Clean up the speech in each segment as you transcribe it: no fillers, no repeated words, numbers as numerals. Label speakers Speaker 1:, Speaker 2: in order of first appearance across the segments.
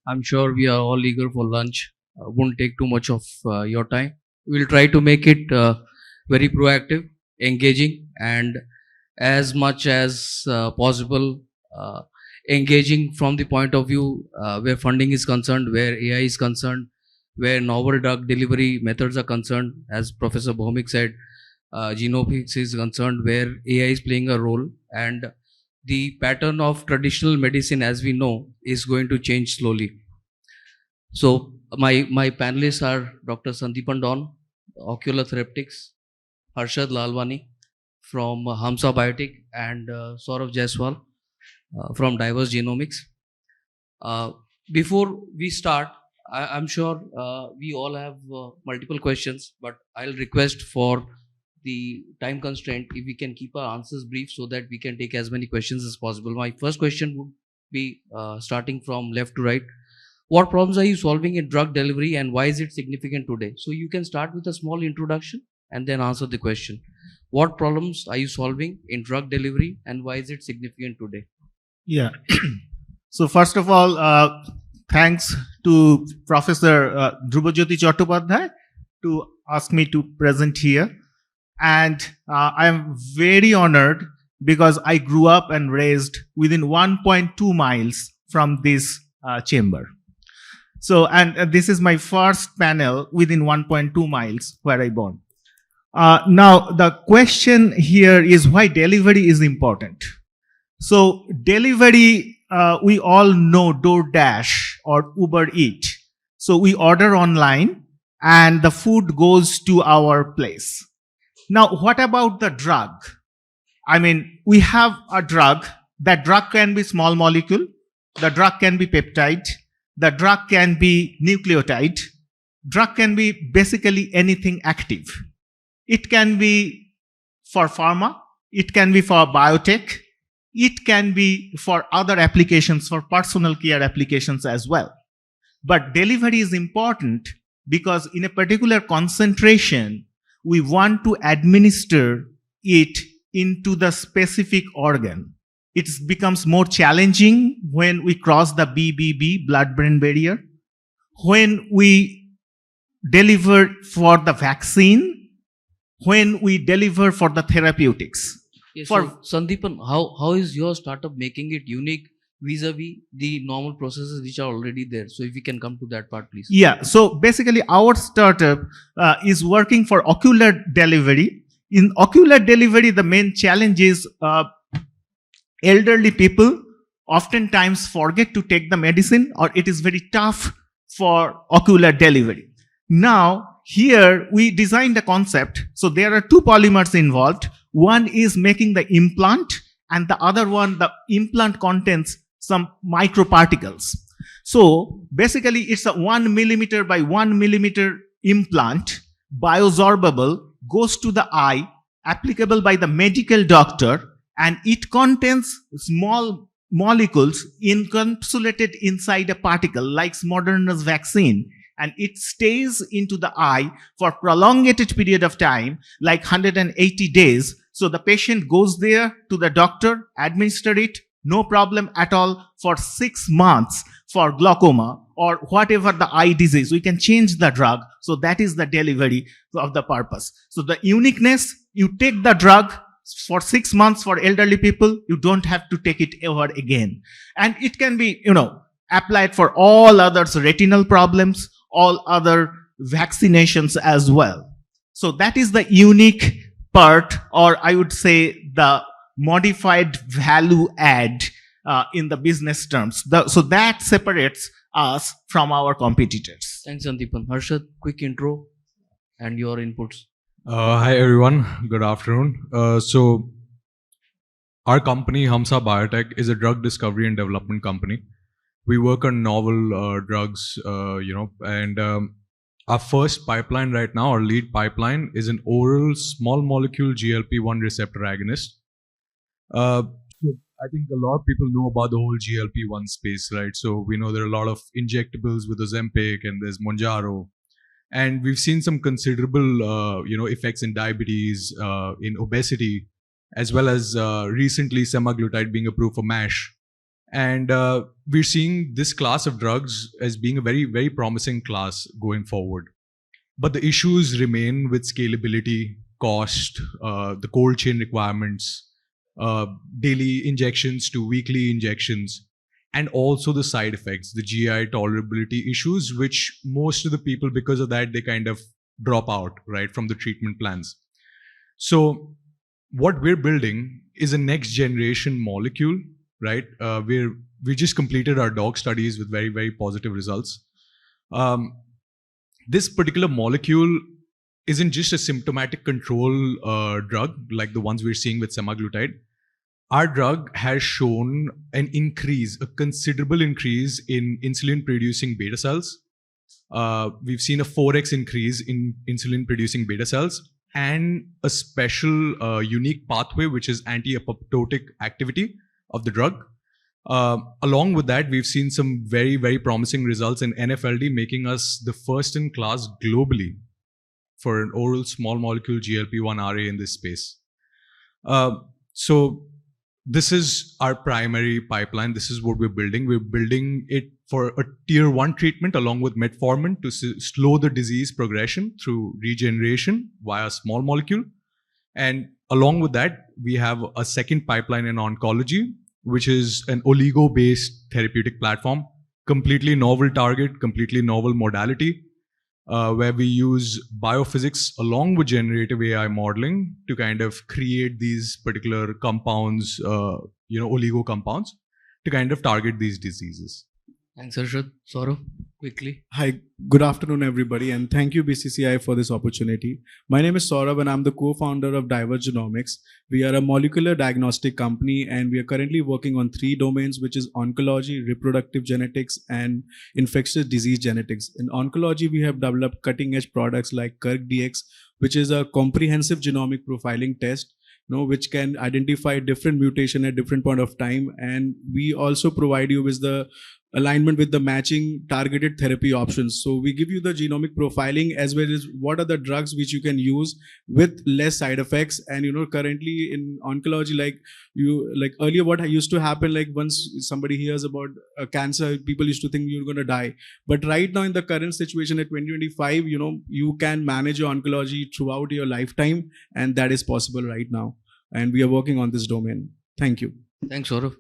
Speaker 1: I'm sure we are all eager for lunch. Won't take too much of your time. We'll try to make it very proactive, engaging, and as much as possible, uh, engaging from the point of view where funding is concerned, where AI is concerned, where novel drug delivery methods are concerned, as Professor Bhomik said, genomics is concerned, where AI is playing a role, and the pattern of traditional medicine, as we know, is going to change slowly. So my panelists are Dr. Sandipan, Ocular Therapeutics, Harshad Lalwani from Hummsa Biotech, and Saurav Jaiswal from Diverse Genomics. Before we start, I'm sure we all have multiple questions, but I'll request for the time constraint if we can keep our answers brief so that we can take as many questions as possible. My first question would be starting from left to right. What problems are you solving in drug delivery and why is it significant today? So you can start with a small introduction and then answer the question. What problems are you solving in drug delivery and why is it significant today?
Speaker 2: Yeah. So first of all, thanks to Professor Dhrubajyoti Chattopadhyay to ask me to present here. And I am very honored because I grew up and raised within 1.2 miles from this chamber. So, and this is my first panel within 1.2 miles where I born. Now, the question here is why delivery is important. So, delivery, we all know DoorDash or Uber Eat. So, we order online and the food goes to our place. Now, what about the drug? I mean, we have a drug. That drug can be small molecule. The drug can be peptide. The drug can be nucleotide. Drug can be basically anything active. It can be for pharma. It can be for biotech. It can be for other applications, for personal care applications as well. But delivery is important because in a particular concentration, we want to administer it into the specific organ. It becomes more challenging when we cross the BBB, blood-brain barrier. When we deliver for the vaccine, when we deliver for the therapeutics.
Speaker 1: Yes, so Sandipan, how is your startup making it unique vis-a-vis the normal processes which are already there? So if we can come to that part, please.
Speaker 2: Yeah, so basically our startup is working for ocular delivery. In ocular delivery, the main challenge is elderly people oftentimes forget to take the medicine or it is very tough for ocular delivery. Now, here we designed a concept. So there are two polymers involved. One is making the implant and the other one, the implant contains some microparticles. So basically it's a 1 millimeter by 1 millimeter implant, biosorbable, goes to the eye, applicable by the medical doctor, and it contains small molecules encapsulated inside a particle like Moderna's vaccine, and it stays into the eye for prolonged period of time, like 180 days. So the patient goes there to the doctor, administer it, no problem at all for 6 months for glaucoma or whatever the eye disease. We can change the drug. So that is the delivery of the purpose. So the uniqueness, you take the drug for 6 months for elderly people, you don't have to take it ever again. And it can be, applied for all other retinal problems, all other vaccinations as well. So that is the unique part, or I would say the modified value add in the business terms. So that separates us from our competitors.
Speaker 1: Thanks, Sandipan. Harshad, quick intro and your inputs.
Speaker 3: Hi everyone, good afternoon. So our company Hummsa Biotech is a drug discovery and development company. We work on novel drugs, and our first pipeline right now, our lead pipeline, is an oral small molecule GLP-1 receptor agonist. So I think a lot of people know about the whole GLP-1 space, right? So we know there are a lot of injectables with Ozempic and there's Mounjaro. And we've seen some considerable, effects in diabetes, in obesity, as well as recently semaglutide being approved for MASH. And we're seeing this class of drugs as being a very, very promising class going forward. But the issues remain with scalability, cost, the cold chain requirements, daily injections to weekly injections, and also the side effects, the GI tolerability issues, which most of the people, because of that, they kind of drop out, right, from the treatment plans. So what we're building is a next generation molecule, right? We just completed our dog studies with very, very positive results. This particular molecule isn't just a symptomatic control drug like the ones we're seeing with semaglutide. Our drug has shown an increase, a considerable increase in insulin-producing beta cells. We've seen a 4x increase in insulin-producing beta cells and a special unique pathway, which is anti-apoptotic activity of the drug. Along with that, we've seen some very, very promising results in NFLD, making us the first in class globally for an oral small molecule GLP-1 RA in this space. So this is our primary pipeline. This is what we're building. We're building it for a tier 1 treatment along with metformin to slow the disease progression through regeneration via small molecule. And along with that, we have a second pipeline in oncology, which is an oligo-based therapeutic platform, completely novel target, completely novel modality, where we use biophysics along with generative AI modeling to kind of create these particular compounds, oligo compounds, to kind of target these diseases.
Speaker 1: Thanks, Harshad. Saurav, quickly.
Speaker 4: Hi, good afternoon, everybody, and thank you, BCCI, for this opportunity. My name is Saurav, and I'm the co-founder of Genomics. We are a molecular diagnostic company, and we are currently working on 3 domains, which is oncology, reproductive genetics, and infectious disease genetics. In oncology, we have developed cutting-edge products like KirkDX, which is a comprehensive genomic profiling test, which can identify different mutation at different point of time. And we also provide you with the alignment with the matching targeted therapy options. So we give you the genomic profiling as well as what are the drugs which you can use with less side effects. And currently in oncology, like earlier, what used to happen, like once somebody hears about a cancer, people used to think you're going to die. But right now in the current situation at 2025, you can manage your oncology throughout your lifetime, and that is possible right now. And we are working on this domain. Thank you.
Speaker 1: Thanks, Saurav.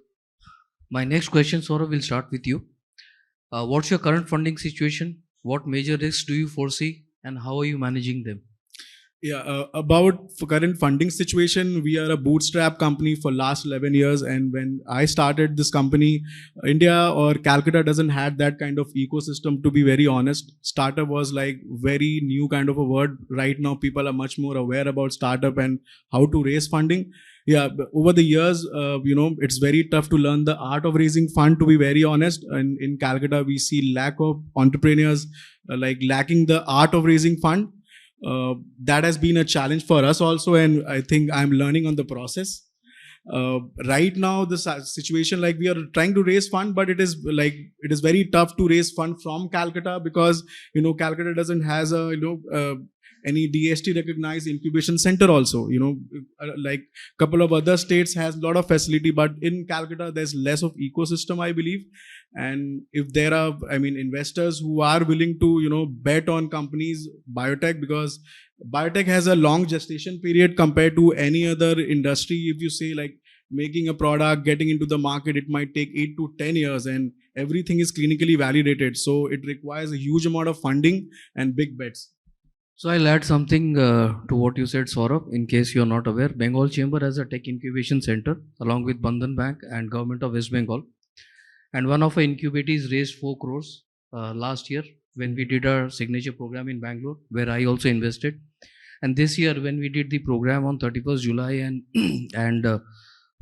Speaker 1: My next question, Saurav, will start with you. What's your current funding situation? What major risks do you foresee, and how are you managing them?
Speaker 4: Yeah, about current funding situation, we are a bootstrap company for last 11 years. And when I started this company, India or Calcutta doesn't have that kind of ecosystem, to be very honest. Startup was like very new kind of a word. Right now, people are much more aware about startup and how to raise funding. Yeah, over the years, it's very tough to learn the art of raising fund, to be very honest. And in Calcutta, we see lack of entrepreneurs, lacking the art of raising fund. That has been a challenge for us also, and I think I'm learning on the process. Right now, the situation, we are trying to raise fund, but it is very tough to raise fund from Calcutta because Calcutta doesn't has any DST recognized incubation center also. Couple of other states has a lot of facility, but in Calcutta there's less of ecosystem, I believe. And if there are, investors who are willing to, bet on companies, biotech, because biotech has a long gestation period compared to any other industry. If you say making a product, getting into the market, it might take 8 to 10 years and everything is clinically validated. So it requires a huge amount of funding and big bets.
Speaker 1: So I'll add something to what you said, Saurav. In case you're not aware, Bengal Chamber has a tech incubation center along with Bandhan Bank and Government of West Bengal. And one of our incubators raised 4 crores last year when we did our signature program in Bangalore, where I also invested. And this year, when we did the program on 31st July and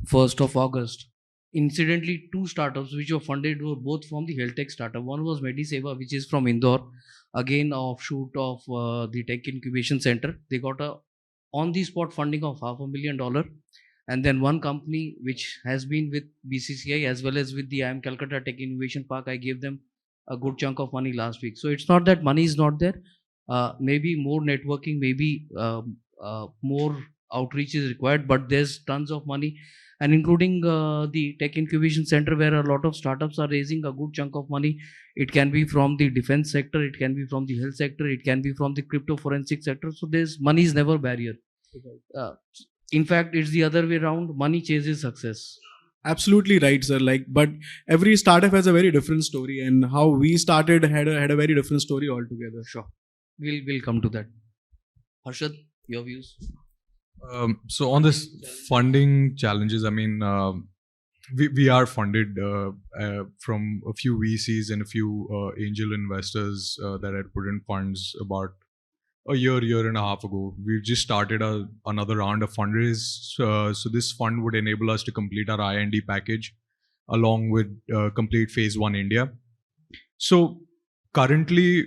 Speaker 1: 1st of August, incidentally, 2 startups which were funded were both from the health tech startup. One was Mediseva, which is from Indore, again offshoot of the tech incubation center. They got a on-the-spot funding of $500,000. And then one company which has been with BCCI as well as with the IIM Calcutta Tech Innovation Park, I gave them a good chunk of money last week. So it's not that money is not there. Maybe more networking, maybe more outreach is required, but there's tons of money. and including the Tech Incubation Center, where a lot of startups are raising a good chunk of money. It can be from the defense sector, it can be from the health sector, it can be from the crypto forensic sector. So there's money is never barrier. Uh, in fact, it's the other way around. Money chases success.
Speaker 4: Absolutely right, sir. Like, but every startup has a very different story, and how we started had a very different story altogether.
Speaker 1: Sure, we'll come to that. Harshad, your views?
Speaker 3: So on this funding challenges, I mean, we are funded from a few VCs and a few angel investors that had put in funds about a year and a half ago. We've just started another round of fundraise. So this fund would enable us to complete our IND package along with complete phase 1 India. So currently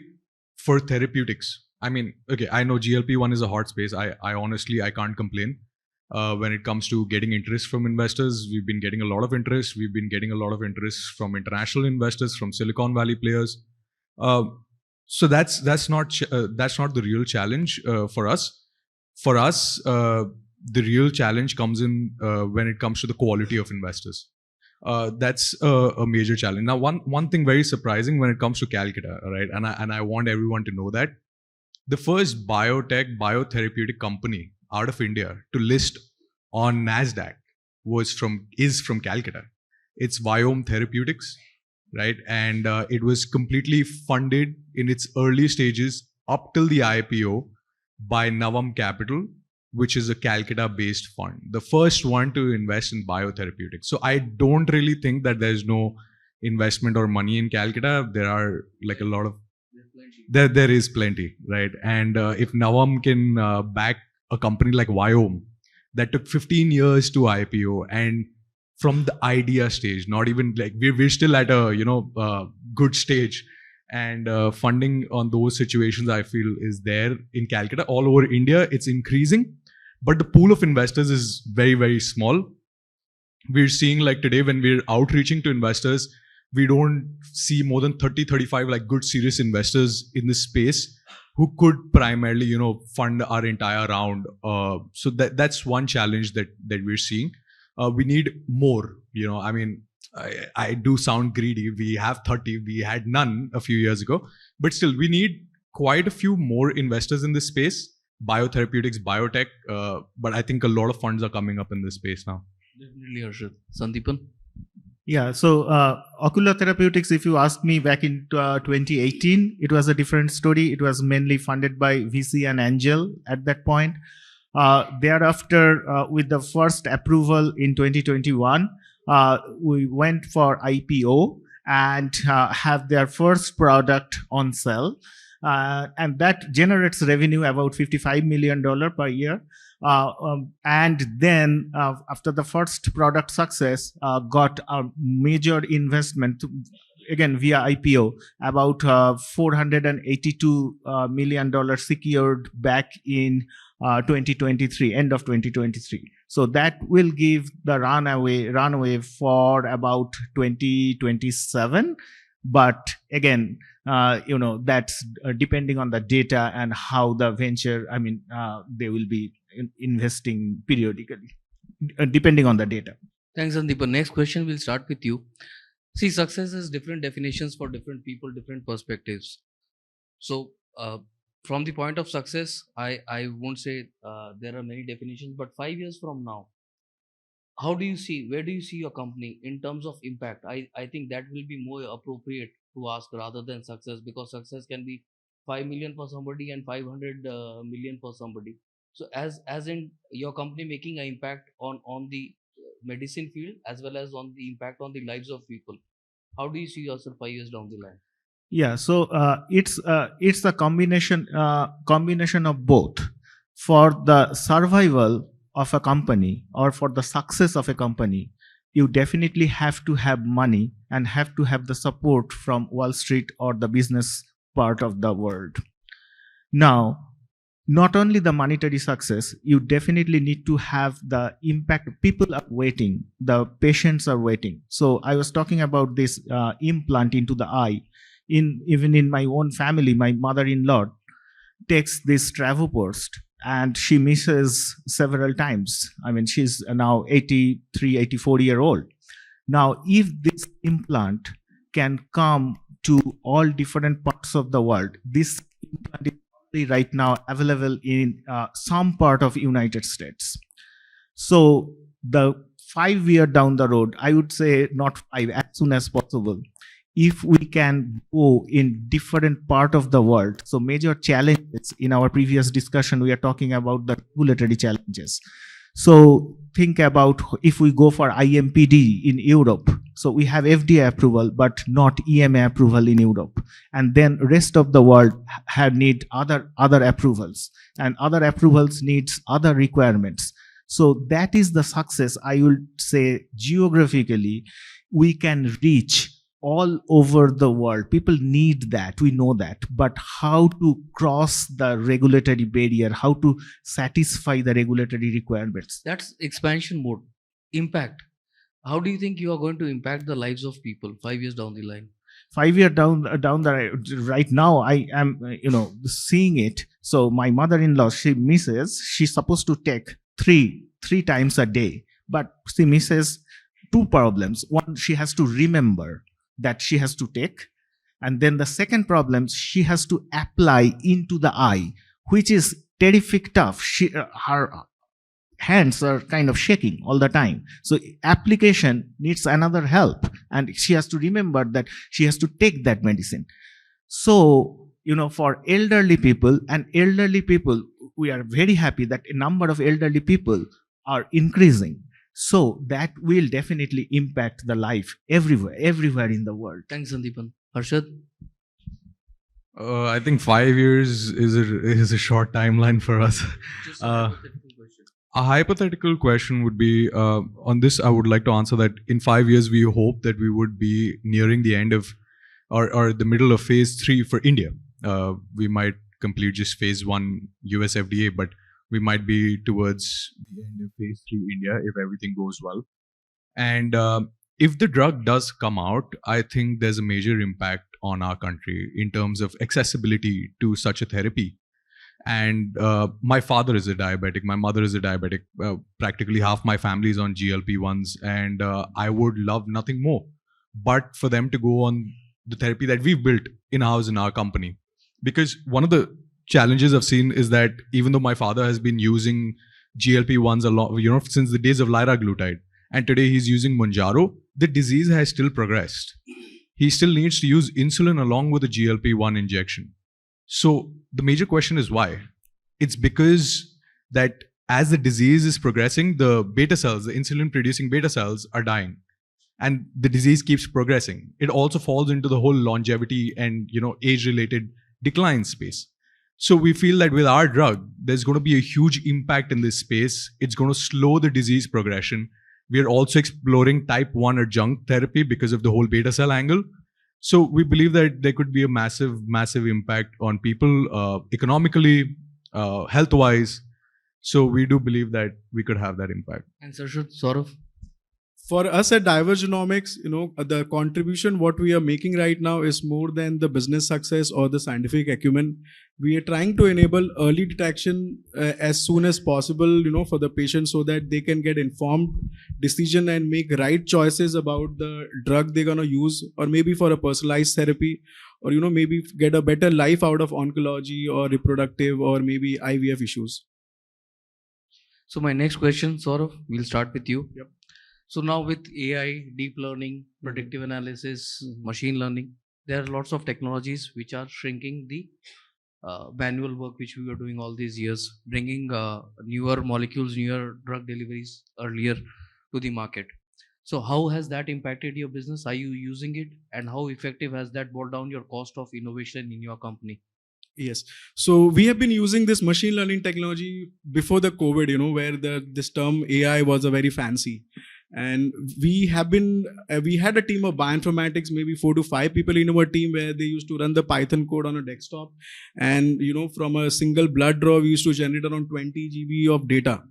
Speaker 3: for therapeutics, I mean, okay, I know GLP-1 is a hot space. I honestly, I can't complain. When it comes to getting interest from investors, we've been getting a lot of interest. We've been getting a lot of interest from international investors, from Silicon Valley players. So that's not the real challenge for us. For us, the real challenge comes in when it comes to the quality of investors. That's a major challenge. Now, one thing very surprising when it comes to Calcutta, right? And I want everyone to know that the first biotech, biotherapeutic company out of India to list on NASDAQ is from Calcutta. It's Biome Therapeutics, right? And it was completely funded in its early stages up till the IPO by Navam Capital, which is a Calcutta-based fund, the first one to invest in biotherapeutics. So I don't really think that there's no investment or money in Calcutta. There are like a lot of there is plenty, right? And if Navam can back a company like Biome that took 15 years to IPO, and from the idea stage, not even like we're still at a good stage, and funding on those situations I feel is there in Calcutta. All over India it's increasing, but the pool of investors is very, very small. We're seeing like today when we're outreaching to investors, we don't see more than 30-35 like good serious investors in this space who could primarily fund our entire round. So that's one challenge that we're seeing. We need more. I mean, I do sound greedy. We have 30. We had none a few years ago, but still we need quite a few more investors in this space. Biotherapeutics, biotech, but I think a lot of funds are coming up in this space now.
Speaker 1: Definitely, Harshad. Sandipan?
Speaker 2: Yeah, so Ocular Therapeutics, if you ask me, back in 2018, it was a different story. It was mainly funded by VC and Angel at that point. Thereafter, with the first approval in 2021, we went for IPO and have their first product on sale. And that generates revenue about $55 million per year. And then after the first product success, got a major investment, again via IPO, about $482 million secured back in 2023, end of 2023. So that will give the runway for about 2027. But again, that's depending on the data and how the venture, they will be investing periodically, depending on the data.
Speaker 1: Thanks, Sandipan. Next question, we'll start with you. See, success has different definitions for different people, different perspectives. So, from the point of success, I won't say there are many definitions, but 5 years from now, where do you see your company in terms of impact? I think that will be more appropriate to ask rather than success, because success can be 5 million for somebody and 500 million for somebody. So as in your company making an impact on the medicine field as well as on the impact on the lives of people. How do you see yourself 5 years down the line?
Speaker 2: Yeah, so it's a combination of both. For the survival of a company or for the success of a company, you definitely have to have money and have to have the support from Wall Street or the business part of the world. Now, not only the monetary success, you definitely need to have the impact. People are waiting, the patients are waiting. So I was talking about this implant into the eye. Even in my own family, my mother-in-law takes this Travoprost, and she misses several times. I mean, she's now 83, 84-year-old. Now, if this implant can come to all different parts of the world, this implant is only right now available in some part of United States. So the 5 year down the road, I would say not 5, as soon as possible, if we can go in different part of the world. So major challenges in our previous discussion, we are talking about the regulatory challenges. So think about if we go for IMPD in Europe. So we have FDA approval, but not EMA approval in Europe. And then rest of the world need other approvals, and other approvals needs other requirements. So that is the success, I would say, geographically, we can reach all over the world. People need that, we know that. But how to cross the regulatory barrier, how to satisfy the regulatory requirements?
Speaker 1: That's expansion mode. Impact. How do you think you are going to impact the lives of people 5 years down the line?
Speaker 2: 5 years down right now, I am seeing it. So my mother-in-law, she's supposed to take three times a day, but she misses 2 problems. One, she has to remember that she has to take, and then the second problem, she has to apply into the eye, which is terrific tough. Her hands are kind of shaking all the time. So application needs another help, and she has to remember that she has to take that medicine. So, for elderly people, we are very happy that a number of elderly people are increasing. So that will definitely impact the life everywhere in the world.
Speaker 1: Thanks, Sandipan. Harshad?
Speaker 3: I think 5 years is a short timeline for us.
Speaker 1: Just a hypothetical question.
Speaker 3: A hypothetical question would be, on this, I would like to answer that in 5 years, we hope that we would be nearing the end of, or the middle of phase 3 for India. We might complete just phase 1 US FDA, but we might be towards the end of phase 3 India if everything goes well. And if the drug does come out, I think there's a major impact on our country in terms of accessibility to such a therapy. And my father is a diabetic, my mother is a diabetic, practically half my family is on GLP-1s, and I would love nothing more but for them to go on the therapy that we've built in-house in our company. Because one of the challenges I've seen is that even though my father has been using GLP-1s a lot, since the days of liraglutide, and today he's using Mounjaro, the disease has still progressed. He still needs to use insulin along with the GLP-1 injection. So the major question is why? It's because that as the disease is progressing, the beta cells, the insulin-producing beta cells are dying. And the disease keeps progressing. It also falls into the whole longevity and age-related decline space. So we feel that with our drug, there's going to be a huge impact in this space. It's going to slow the disease progression. We are also exploring type 1 adjunct therapy because of the whole beta cell angle. So we believe that there could be a massive impact on people economically, health-wise. So we do believe that we could have that impact.
Speaker 1: And Saurav?
Speaker 4: For us at Diverse Genomics, the contribution what we are making right now is more than the business success or the scientific acumen. We are trying to enable early detection as soon as possible, for the patient, so that they can get informed decision and make right choices about the drug they're gonna use, or maybe for a personalized therapy, or maybe get a better life out of oncology or reproductive or maybe IVF issues.
Speaker 1: So my next question, Saurav, we'll start with you.
Speaker 4: Yep.
Speaker 1: So now with AI, deep learning, predictive analysis, machine learning, there are lots of technologies which are shrinking the manual work which we were doing all these years, bringing newer molecules, newer drug deliveries earlier to the market. So how has that impacted your business? Are you using it? And how effective has that brought down your cost of innovation in your company?
Speaker 4: Yes. So we have been using this machine learning technology before the COVID, where this term AI was a very fancy. And we had a team of bioinformatics, maybe 4 to 5 people in our team, where they used to run the Python code on a desktop. And, from a single blood draw, we used to generate around 20 GB of data.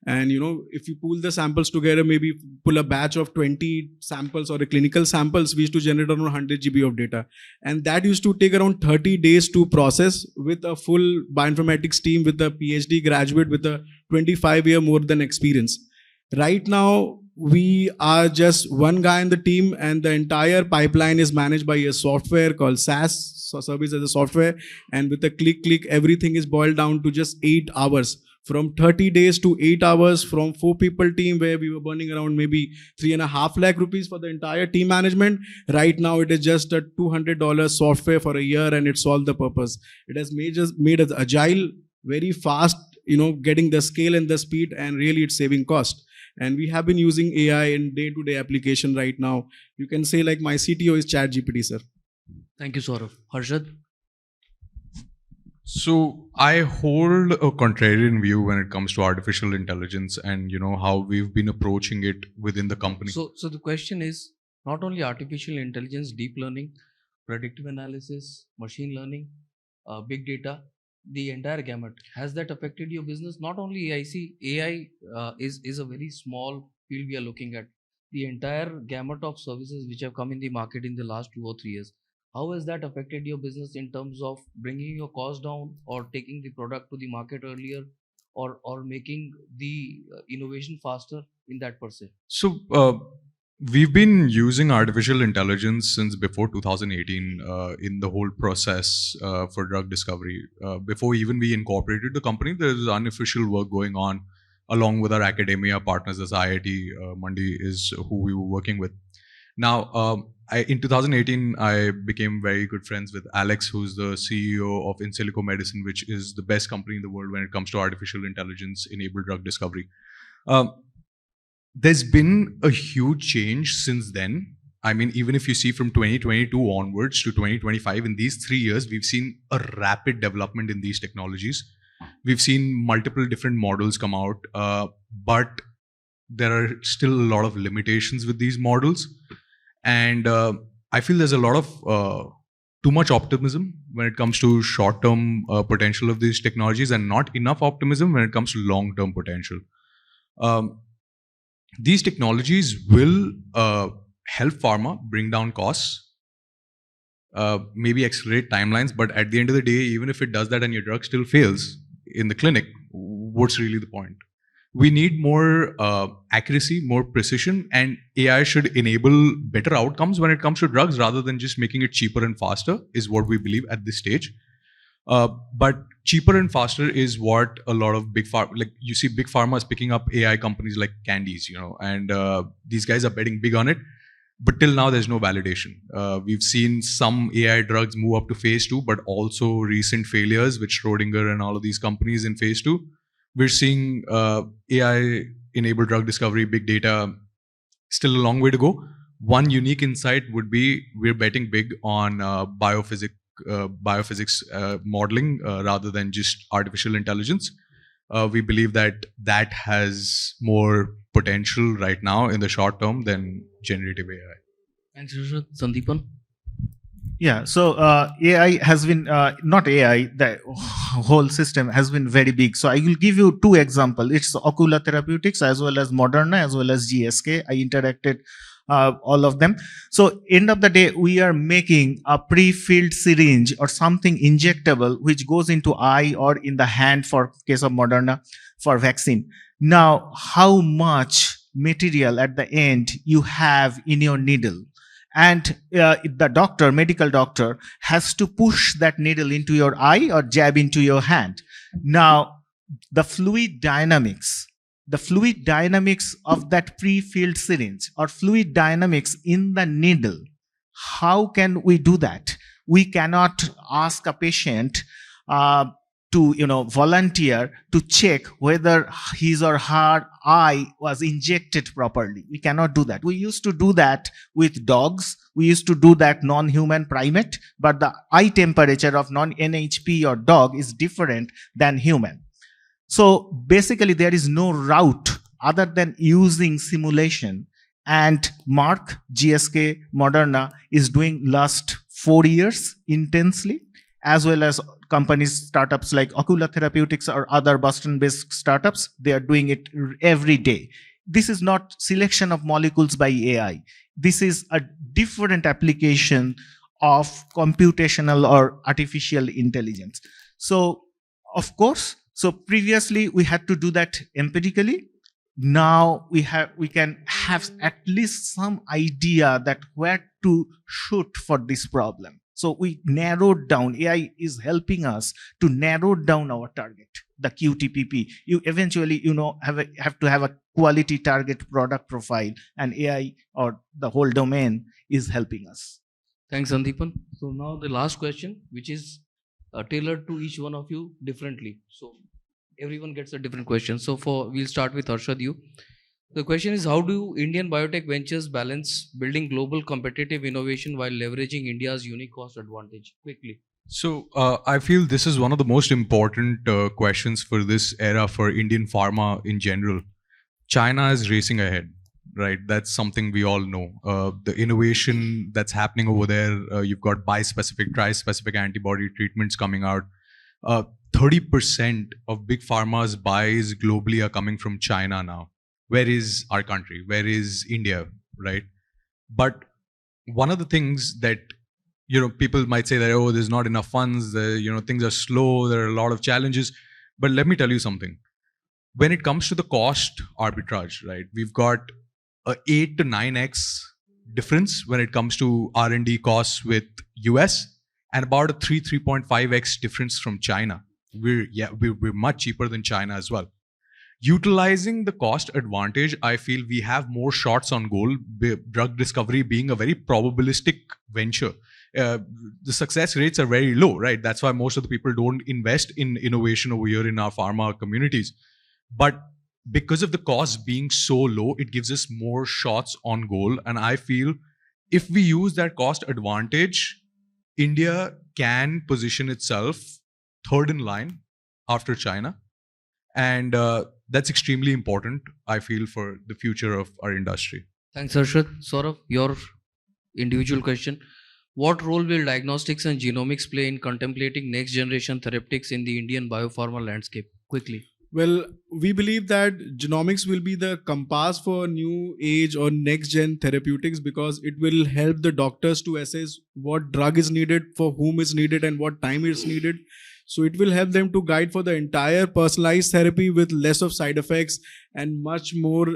Speaker 4: And if you pool the samples together, maybe pull a batch of 20 samples or a clinical samples, we used to generate around 100 GB of data. And that used to take around 30 days to process with a full bioinformatics team with a PhD graduate with a 25-year more than experience. Right now, we are just one guy in the team, and the entire pipeline is managed by a software called SaaS, so service as a software. And with a click, everything is boiled down to just 8 hours. From 30 days to 8 hours, from 4-people team where we were burning around maybe 3.5 lakh rupees for the entire team management. Right now, it is just a $200 software for a year, and it solved the purpose. It has made us agile, very fast, getting the scale and the speed, and really it's saving cost. And we have been using AI in day-to-day application right now. You can say like my CTO is ChatGPT, sir.
Speaker 1: Thank you, Saurav. Harshad?
Speaker 3: So I hold a contrarian view when it comes to artificial intelligence and how we've been approaching it within the company.
Speaker 1: So the question is not only artificial intelligence, deep learning, predictive analysis, machine learning, big data, the entire gamut. Has that affected your business? Not only AI. See, AI is a very small field we are looking at. The entire gamut of services which have come in the market in the last 2 or 3 years. How has that affected your business in terms of bringing your cost down, or taking the product to the market earlier, or making the innovation faster in that per se?
Speaker 3: So we've been using artificial intelligence since before 2018 in the whole process for drug discovery. Before even we incorporated the company, there's unofficial work going on along with our academia partners, as IIT Mandi is who we were working with. Now, in 2018, I became very good friends with Alex, who's the CEO of In Silico Medicine, which is the best company in the world when it comes to artificial intelligence-enabled drug discovery. There's been a huge change since then. I mean, even if you see from 2022 onwards to 2025, in these 3 years, we've seen a rapid development in these technologies. We've seen multiple different models come out, but there are still a lot of limitations with these models. And I feel there's a lot of too much optimism when it comes to short-term potential of these technologies, and not enough optimism when it comes to long-term potential. These technologies will help pharma bring down costs, maybe accelerate timelines, but at the end of the day, even if it does that and your drug still fails in the clinic, what's really the point? We need more accuracy, more precision, and AI should enable better outcomes when it comes to drugs rather than just making it cheaper and faster, is what we believe at this stage. But cheaper and faster is what a lot of big pharma, like you see big pharma is picking up AI companies like Candies, and these guys are betting big on it. But till now, there's no validation. We've seen some AI drugs move up to phase 2, but also recent failures with Schrodinger and all of these companies in phase 2. We're seeing AI-enabled drug discovery, big data, still a long way to go. One unique insight would be we're betting big on biophysics modeling rather than just artificial intelligence. We believe that has more potential right now in the short term than generative AI.
Speaker 1: Thanks, Harshad. Sandipan?
Speaker 2: Yeah, so AI has been, not AI, the whole system has been very big. So I will give you 2 examples. It's Ocular Therapeutics as well as Moderna as well as GSK. I interacted all of them. So end of the day, we are making a pre-filled syringe or something injectable which goes into eye or in the hand for case of Moderna for vaccine. Now, how much material at the end you have in your needle? And the medical doctor has to push that needle into your eye or jab into your hand. Now, the fluid dynamics of that pre-filled syringe or fluid dynamics in the needle, how can we do that? We cannot ask a patient to volunteer to check whether his or her eye was injected properly. We cannot do that. We used to do that with dogs. We used to do that non-human primate, but the eye temperature of non-NHP or dog is different than human. So basically there is no route other than using simulation, and Merck, GSK, Moderna is doing last 4 years intensely. as well as companies, startups like Ocular Therapeutics or other Boston-based startups. They are doing it every day. This is not selection of molecules by AI. This is a different application of computational or artificial intelligence. So, of course, so previously we had to do that empirically. Now we can have at least some idea that where to shoot for this problem. So we narrowed down. AI is helping us to narrow down our target, the QTPP. You eventually, have to have a quality target product profile, and AI or the whole domain is helping us.
Speaker 1: Thanks, Sandipan. So now the last question, which is tailored to each one of you differently. So everyone gets a different question. So we'll start with Harshad, you. The question is, how do Indian biotech ventures balance building global competitive innovation while leveraging India's unique cost advantage? Quickly.
Speaker 3: So I feel this is one of the most important questions for this era for Indian pharma in general. China is racing ahead, right? That's something we all know. The innovation that's happening over there, you've got bispecific, trispecific antibody treatments coming out. 30% of big pharma's buys globally are coming from China now. Where is our country? Where is India, right? But one of the things that, people might say that, oh, there's not enough funds, things are slow, there are a lot of challenges. But let me tell you something. When it comes to the cost arbitrage, right, we've got a 8 to 9x difference when it comes to R&D costs with US, and about a 3.5x difference from China. We're much cheaper than China as well. Utilizing the cost advantage, I feel we have more shots on goal, drug discovery being a very probabilistic venture. The success rates are very low, right? That's why most of the people don't invest in innovation over here in our pharma communities. But because of the cost being so low, it gives us more shots on goal. And I feel if we use that cost advantage, India can position itself third in line after China. And that's extremely important, I feel, for the future of our industry.
Speaker 1: Thanks, Harshad. Saurav, your individual question. What role will diagnostics and genomics play in contemplating next generation therapeutics in the Indian biopharma landscape? Quickly.
Speaker 4: Well, we believe that genomics will be the compass for new age or next gen therapeutics, because it will help the doctors to assess what drug is needed, for whom is needed, and what time is needed. So it will help them to guide for the entire personalized therapy with less of side effects and much more,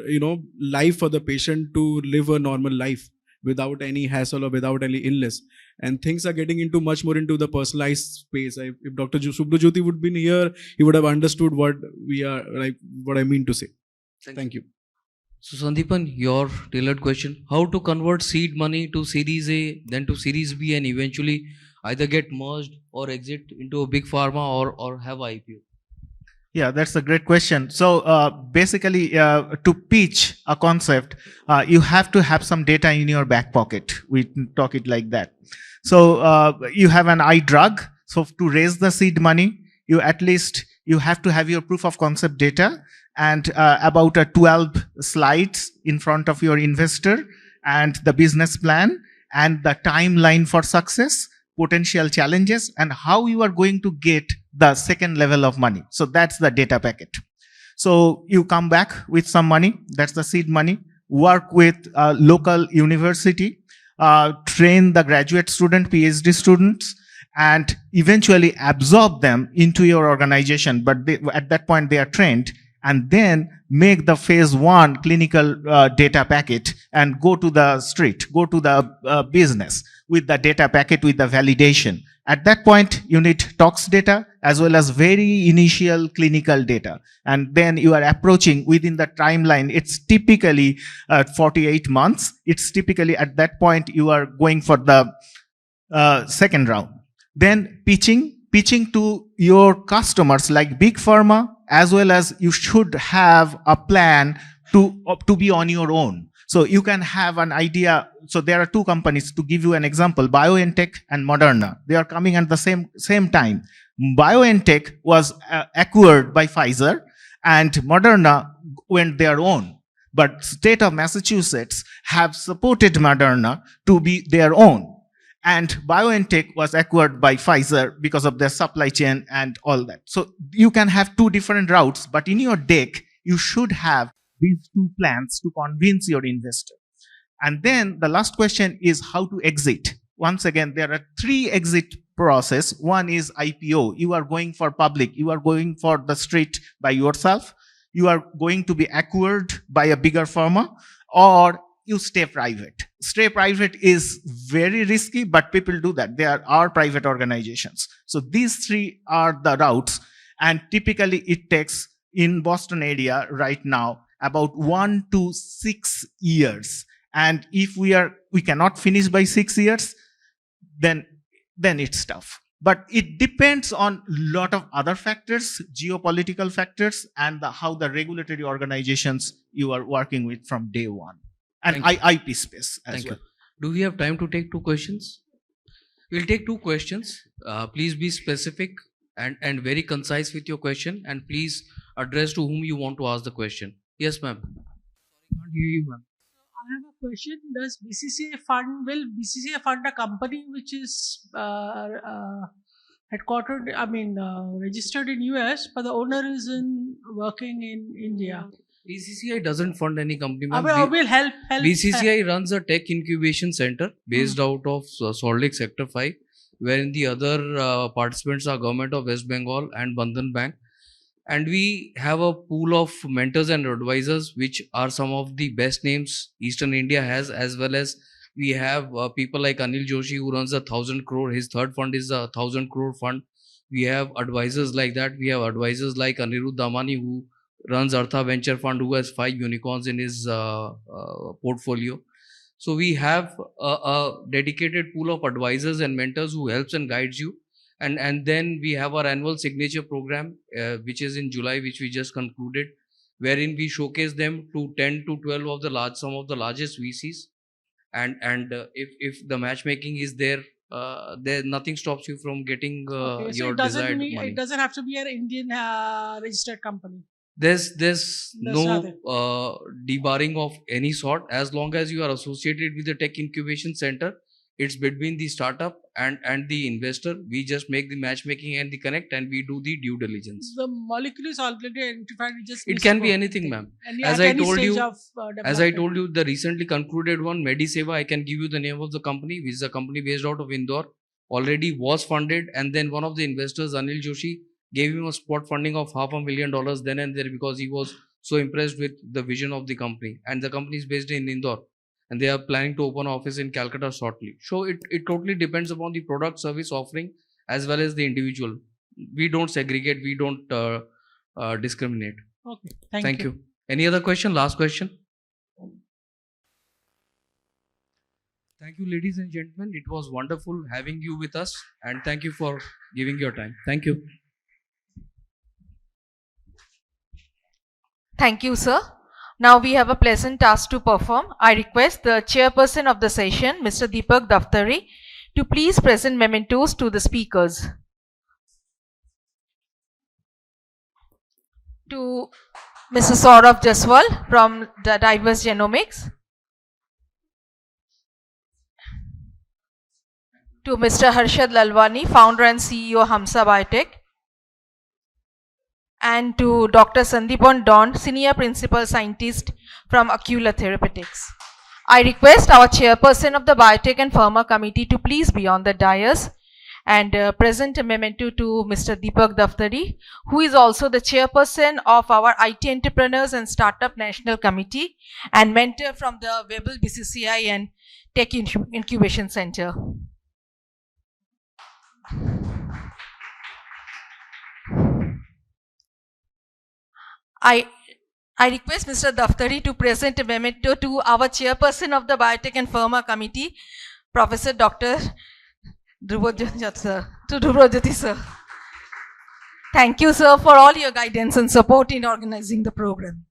Speaker 4: life for the patient to live a normal life without any hassle or without any illness. And things are getting into much more into the personalized space. If Dr. Subhrajyoti would been here, he would have understood what I mean to say. Thank you.
Speaker 1: So Sandipan, your tailored question: how to convert seed money to Series A, then to Series B, and eventually either get merged or exit into a big pharma or have IPO?
Speaker 2: Yeah, that's a great question. So basically, to pitch a concept, you have to have some data in your back pocket. We talk it like that. So you have an eye drug. So to raise the seed money, you have to have your proof of concept data and about 12 slides in front of your investor, and the business plan and the timeline for success, potential challenges, and how you are going to get the second level of money. So that's the data packet. So you come back with some money, that's the seed money, work with a local university, train the graduate student, PhD students, and eventually absorb them into your organization. But at that point they are trained, and then make the phase 1 clinical data packet and go to the street, go to the business with the data packet, with the validation. At that point, you need tox data as well as very initial clinical data. And then you are approaching within the timeline. It's typically 48 months. It's typically at that point you are going for the second round. Then pitching to your customers like big pharma, as well as you should have a plan to be on your own. So you can have an idea. So there are two companies, to give you an example, BioNTech and Moderna. They are coming at the same time. BioNTech was acquired by Pfizer, and Moderna went their own. But state of Massachusetts have supported Moderna to be their own. and BioNTech was acquired by Pfizer because of their supply chain and all that. So you can have two different routes, but in your deck, you should have these two plans to convince your investor. And then the last question is how to exit. Once again, there are three exit process. One is IPO. You are going for public. You are going for the street by yourself. You are going to be acquired by a bigger pharma, or you stay private. Stay private is very risky, but people do that. There are private organizations. So these three are the routes. And typically it takes, in Boston area right now, about 1 to 6 years. And if we cannot finish by 6 years, then it's tough. But it depends on a lot of other factors, geopolitical factors, and how the regulatory organizations you are working with from day one. And IP space as well.
Speaker 1: Do we have time to take 2 questions? We'll take 2 questions. Please be specific and very concise with your question, and please address to whom you want to ask the question. Yes, ma'am. Sorry, can't hear you, ma'am.
Speaker 5: I have a question. Will BCCI fund a company which is headquartered, registered in US, but the owner is working in India?
Speaker 1: BCCI doesn't fund any company, ma'am.
Speaker 5: Will help.
Speaker 1: BCCI runs a tech incubation center based out of Salt Lake Sector 5, wherein the other participants are Government of West Bengal and Bandhan Bank. And we have a pool of mentors and advisors, which are some of the best names Eastern India has, as well as we have people like Anil Joshi, who runs 1,000 crore. His third fund is 1,000 crore fund. We have advisors like that. We have advisors like Anirudh Damani, who runs Artha Venture Fund, who has 5 unicorns in his portfolio. So we have a dedicated pool of advisors and mentors who helps and guides you. And then we have our annual signature program, which is in July, which we just concluded, wherein we showcase them to 10 to 12 of some of the largest VCs. And if the matchmaking is there, nothing stops you from getting your desired money.
Speaker 5: It doesn't have to be an Indian registered company.
Speaker 1: There's no debarring of any sort, as long as you are associated with the tech incubation center. It's between the startup and the investor. We just make the matchmaking and the connect, and we do the due diligence.
Speaker 5: The molecule is already identified.
Speaker 1: It can be anything, ma'am. As I told you, the recently concluded one, Mediseva, I can give you the name of the company, which is a company based out of Indore, already was funded, and then one of the investors, Anil Joshi, gave him a spot funding of $500,000 then and there, because he was so impressed with the vision of the company. And the company is based in Indore, and they are planning to open an office in Calcutta shortly. So it totally depends upon the product service offering as well as the individual. We don't segregate, we don't discriminate.
Speaker 5: Okay,
Speaker 1: thank you. Any other question? Last question. Thank you, ladies and gentlemen. It was wonderful having you with us, and thank you for giving your time. Thank you.
Speaker 6: Thank you, sir. Now we have a pleasant task to perform. I request the chairperson of the session, Mr. Deepak Daftari, to please present mementos to the speakers. To Mr. Saurav Jaiswal from the Diverse Genomics. To Mr. Harshad Lalwani, founder and CEO, Hummsa Biotech. And to Dr. Sandipan, Senior Principal Scientist from Ocular Therapeutics. I request our chairperson of the Biotech and Pharma Committee to please be on the dais and present a memento to Mr. Deepak Daftari, who is also the chairperson of our IT Entrepreneurs and Startup National Committee and mentor from the Webel-BCC&I and Tech Incubation Center. I request Mr. Daftari to present a memento to our chairperson of the Biotech and Pharma Committee, Professor Dr. Dhubrojyoti sir. Thank you, sir, for all your guidance and support in organizing the program.